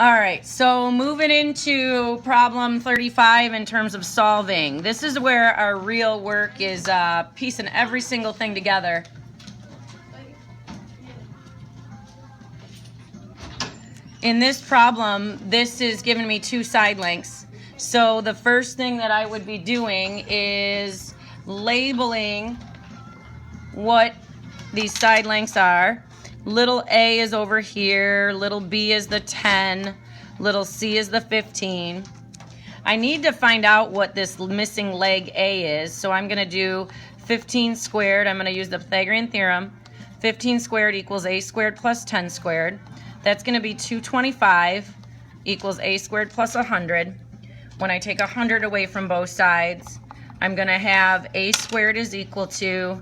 All right, so moving into problem 35 in terms of solving. This is where our real work is piecing every single thing together. In this problem, this is giving me two side lengths. So the first thing that I would be doing is labeling what these side lengths are. Little a is over here, little b is the 10, little c is the 15. I need to find out what this missing leg a is, so I'm going to do 15 squared. I'm going to use the Pythagorean theorem. 15 squared equals a squared plus 10 squared. That's going to be 225 equals a squared plus 100. When I take 100 away from both sides, I'm going to have a squared is equal to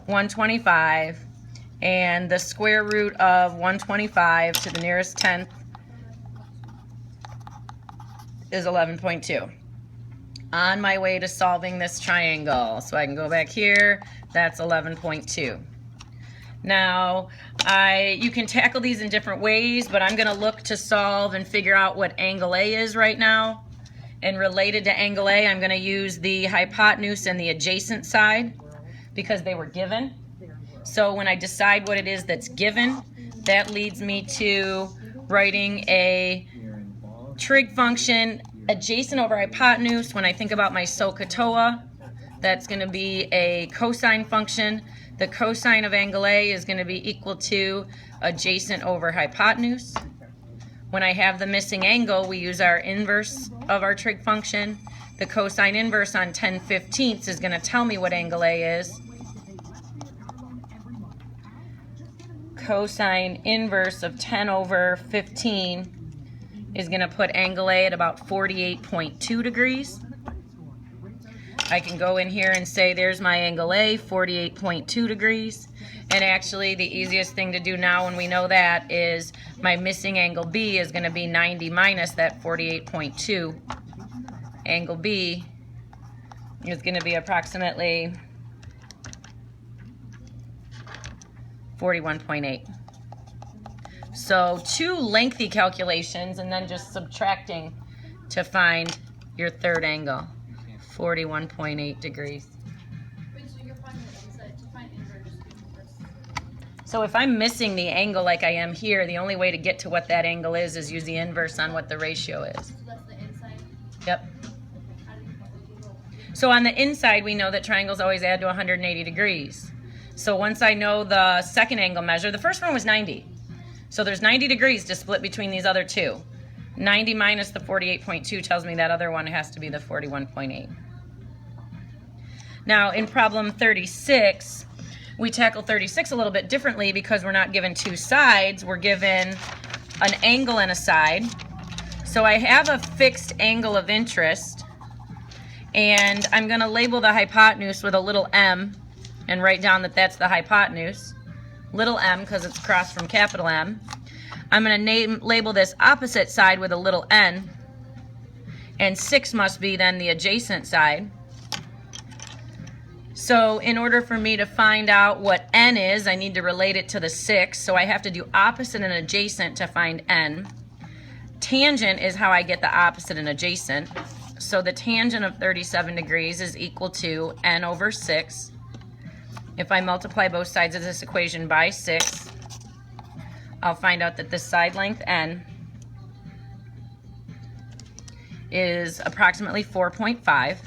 125, and the square root of 125 to the nearest tenth is 11.2. On my way to solving this triangle, so I can go back here, that's 11.2. Now, you can tackle these in different ways, but I'm going to look to solve and figure out what angle A is right now. And related to angle A, I'm going to use the hypotenuse and the adjacent side because they were given. So when I decide what it is that's given, that leads me to writing a trig function adjacent over hypotenuse. When I think about my SOHCAHTOA, that's going to be a cosine function. The cosine of angle A is going to be equal to adjacent over hypotenuse. When I have the missing angle, we use our inverse of our trig function. The cosine inverse on 10/15 is going to tell me what angle A is. Cosine inverse of 10 over 15 is going to put angle A at about 48.2 degrees. I can go in here and say there's my angle A, 48.2 degrees. And actually the easiest thing to do now when we know that is my missing angle B is going to be 90 minus that 48.2. Angle B is going to be approximately 41.8. So two lengthy calculations and then just subtracting to find your third angle, 41.8 degrees. So if I'm missing the angle like I am here, the only way to get to what that angle is use the inverse on what the ratio is. So that's the inside? Yep. So on the inside, we know that triangles always add to 180 degrees. So once I know the second angle measure, the first one was 90. So there's 90 degrees to split between these other two. 90 minus the 48.2 tells me that other one has to be the 41.8. Now in problem 36, we tackle 36 a little bit differently because we're not given two sides, we're given an angle and a side. So I have a fixed angle of interest, and I'm going to label the hypotenuse with a little m and write down that that's the hypotenuse. Little m because it's across from capital M. I'm going to label this opposite side with a little n, and 6 must be then the adjacent side. So in order for me to find out what n is, I need to relate it to the 6. So I have to do opposite and adjacent to find n. Tangent is how I get the opposite and adjacent. So the tangent of 37 degrees is equal to n over 6. If I multiply both sides of this equation by 6, I'll find out that the side length n is approximately 4.5.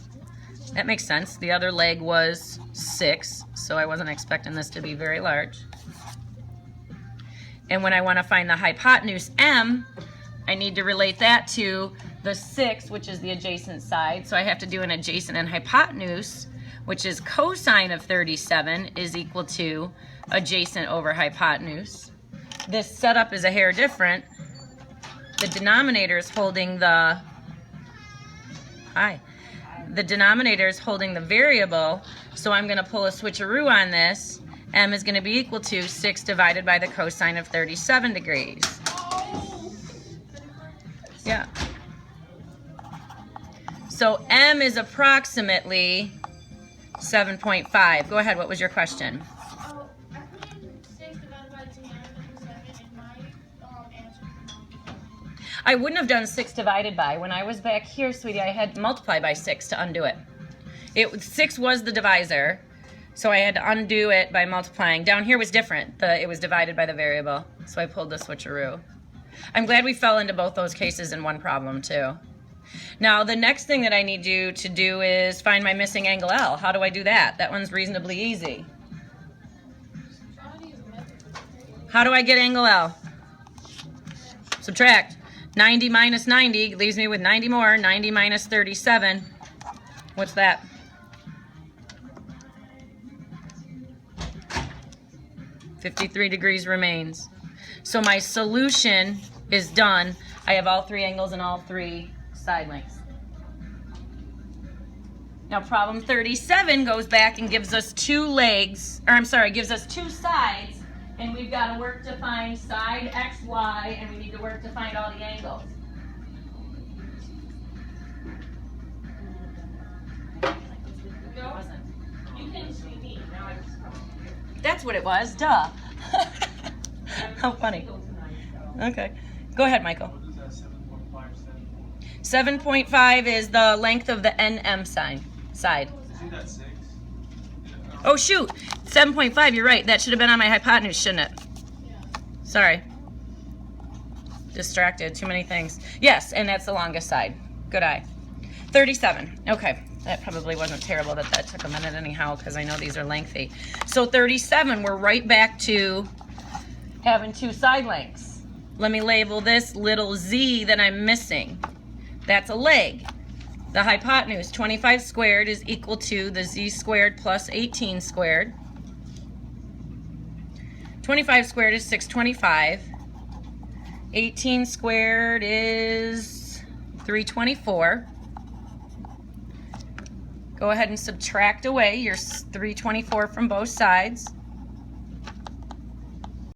That makes sense. The other leg was 6, so I wasn't expecting this to be very large. And when I want to find the hypotenuse m, I need to relate that to the 6, which is the adjacent side. So I have to do an adjacent and hypotenuse, which is cosine of 37 is equal to adjacent over hypotenuse. This setup is a hair different. The denominator is holding the the denominator is holding the variable, so I'm going to pull a switcheroo on this. M is going to be equal to 6 divided by the cosine of 37 degrees. Yeah. So M is approximately 7.5. Go ahead, what was your question? I put in 6 divided by 10 in my answer. I wouldn't have done 6 divided by. When I was back here, sweetie, I had multiply by 6 to undo it. 6 was the divisor, so I had to undo it by multiplying. Down here was different. It was divided by the variable, so I pulled the switcheroo. I'm glad we fell into both those cases in one problem, too. Now, the next thing that I need you to do is find my missing angle L. How do I do that? That one's reasonably easy. How do I get angle L? Subtract. 90 minus 90 leaves me with 90 more. 90 minus 37. What's that? $53 degrees remains. So my solution is done. I have all 3 angles and all 3 side lengths. Now problem 37 goes back and gives us 2 legs, or I'm sorry, gives us 2 sides, and we've got to work to find side X, Y, and we need to work to find all the angles. That's what it was, duh. How funny. Okay. Go ahead, Michael. 7.5 is the length of the NM side. Oh, shoot. 7.5, you're right. That should have been on my hypotenuse, shouldn't it? Sorry. Distracted. Too many things. Yes, and that's the longest side. Good eye. 37. Okay. That probably wasn't terrible that took a minute anyhow, because I know these are lengthy. So 37, we're right back to having 2 side lengths. Let me label this little z that I'm missing. That's a leg. The hypotenuse, 25 squared, is equal to the z squared plus 18 squared. 25 squared is 625. 18 squared is 324. Go ahead and subtract away your 324 from both sides.